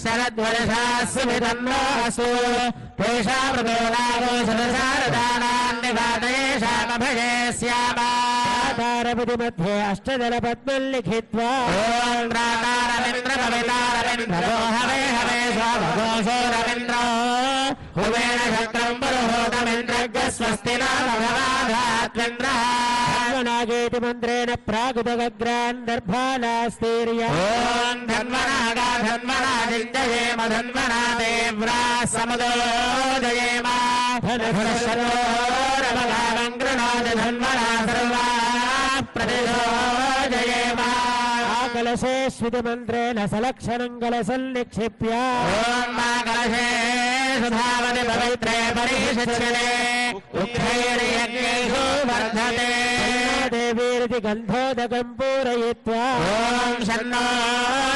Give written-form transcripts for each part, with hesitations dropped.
शरद्वर्षास्वितन्नोऽस्तु तेषा मृदोलागो शतशारदानान्निवादयेषामभये स्यामातारपति मध्ये अष्टदलपद्मं लिखित्वा ॐ रातारविन्द्रकवितारविन्द्रो हवे हवे स्वाभगोषो रविन्द्रो हुवेन शक्रं पुरुहूतमिन्द्रज्ञ स्वस्ति न भगवाधात्विन्द्रः धन्वनागेति मन्त्रेण प्रागुदग्रान् दर्भालास्तीर्य ॐ धन्वनागा धन्वना जिञ्जयेम धन्वना देव्रा समुदोदयेम धनधनशरोरवगामं गृह्णाति धन्वना सर्वा प्रतिशोदयेम कलशे स्वितिमन्त्रेण सलक्षणं कलशं निक्षिप्य ॐ मा कलशे सुधावति पवित्रे परिषच्यते उग्रैर्यज्ञेषु वर्धते देवीरिति गन्धोदकं पूरयित्वा ॐ शन्नो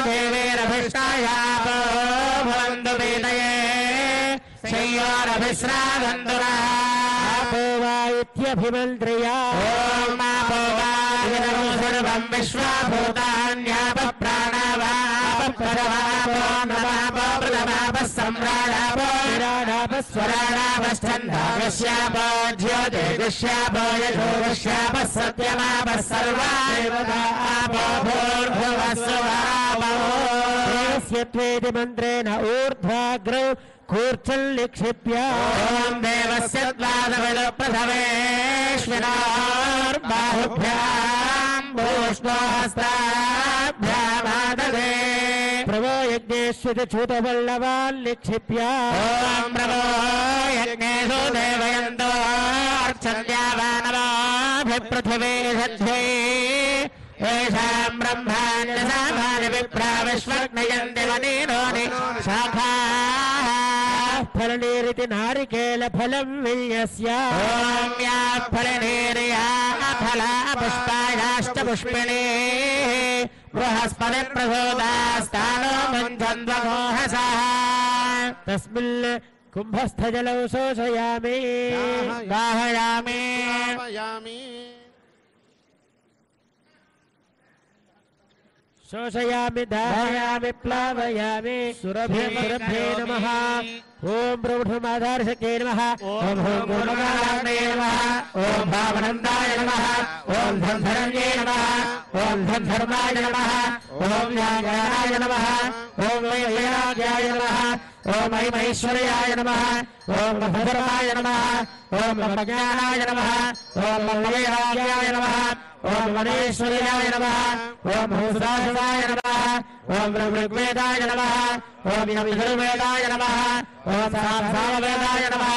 देवीरभिष्टायापो भवन्तु पीतये शय्योरभिस्रावन्तु नः आपो वा इत्यभिमन्त्र्या ॐ आपो वा इदं सर्वं विश्वभूतान्यापः प्राणावापः नमापो प्रथमापः सम्राडापो विराडापः स्वराडापश्चन्दागस्यापो ज्योतिर्गस्यापो यशोगस्यापः सत्यमापः सर्वा देवता आपो भूर्भुवस्सुवापो देवस्यत्वेति मन्त्रेण ऊर्ध्वाग्रौ कूर्चन् निक्षिप्य ॐ देवस्य द्वादशविदप्रथमेश्वरार्बाहुभ्यां भूष्णोहस्ताभ्यामाददे प्रभो यज्ञेश्वति च्युतवल्लवान् निक्षिप्य ॐ प्रभो यज्ञेषु देवयन्तो अर्चन्त्यावानवाभिपृथिवे सध्यै येषां ब्रह्माण्यसामानि विप्रा विश्वग्नयन्ति वनीनोनि शाखाः फलनीरिति नारिकेलफलं विन्यस्य ॐ या फलनीर्या फला पुष्पायाश्च पुष्पिणीः बृहस्पतिप्रसूतास्तानो मुञ्चन्द्वमोहसः तस्मिन् कुम्भस्थजलौ शोषयामि दाहयामि शोषयामि दाहयामि प्लावयामि सुरभ्ये नमः ॐ ब्रह्ममाधारशक्त्यै नमः ॐ गुणगारणे नमः ॐ भावनन्दाय नमः ॐ धनधरण्ये नमः ॐ धनधर्माय नमः ॐ ज्ञानाय नमः ॐ वैराग्याय नमः ॐ महेश्वर्याय नमः ॐ भद्रमाय नमः ॐ ब्रह्मज्ञानाय नमः ॐ वैराग्याय नमः ॐ महेश्वर्याय नमः ॐ भूसदाशिवाय नमः ॐ ऋग्वेदाय नमः ॐ यजुर्वेदाय नमः ॐ सामवेदाय नमः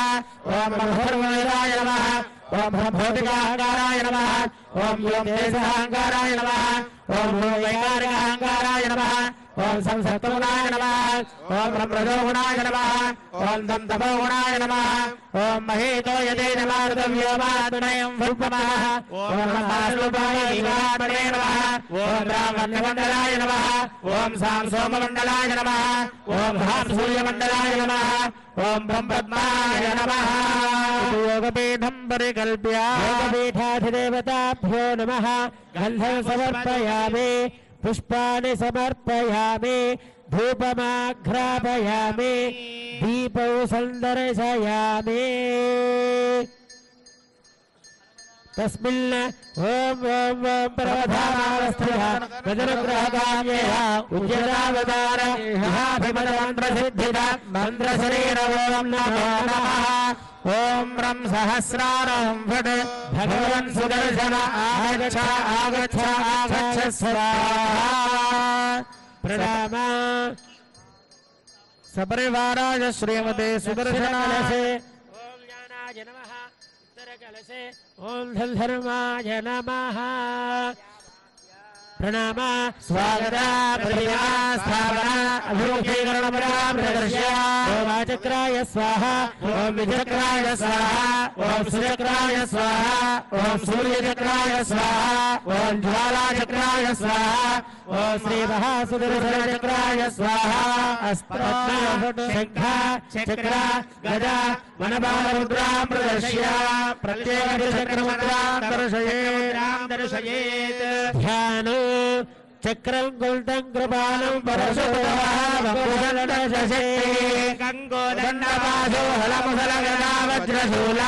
ॐ ब्रह्मवेदाय नमः ॐ भौतिकाहंकाराय नमः ॐ योगेशाहंकाराय नमः ॐ वैकारिकाहंकाराय नमः ॐ संसत्तुगुणाय नमः ॐ ब्रह्मरजोगुणाय नमः ॐ तमोगुणाय नमः ॐ महेतो यदेन मारुतव्योमात्मनयं फुल्पमः ॐ ब्रह्मारूपाय जीवात्मने नमः ॐ ब्राह्मण्यमण्डलाय नमः ॐ सांसोममण्डलाय नमः ॐ भासूर्यमण्डलाय नमः ॐ ब्रह्मपद्माय नमः योगपीठं परिकल्प्य योगपीठाधिदेवताभ्यो नमः गन्धं समर्पयामि पुष्पाणि समर्पयामि धूपमाघ्रापयामि दीपौ सन्दर्शयामि तस्मिन् ॐ प्रवधानावस्थितः गजनुग्रहकाम्यः उज्जलावतार महाभिमन्त्रसिद्धिदा मन्त्रशरीर ॐ नमो नमः ॐ ब्रह्म सहस्रारं फट् भगवन् सुदर्शन आगच्छ आगच्छ आगच्छ स्वाहा प्रणाम सपरिवाराय श्रीमते सुदर्शनाय ॐ ज्ञानाय नमः उत्तरकलशे ॐ धर्माय नमः प्रणाम स्वागत प्रतिमा स्थापना अभिमुखीकरणप्रदर्श्य ॐ चक्राय स्वाहा ॐ विचक्राय स्वाहा ॐ सुचक्राय स्वाहा ॐ सूर्यचक्राय स्वाहा ॐ ज्वालाचक्राय स्वाहा ॐ श्रीमहासुदर्शनचक्राय स्वाहा अस्त्र शङ्ख चक्र गदा वनबालमुद्रां प्रदर्श्य प्रत्येकचक्रमुद्रां दर्शयेत् ध्यानो చక్రం కుల్తం కృపాలం పరశుభ కంగోదండ వజ్రశూల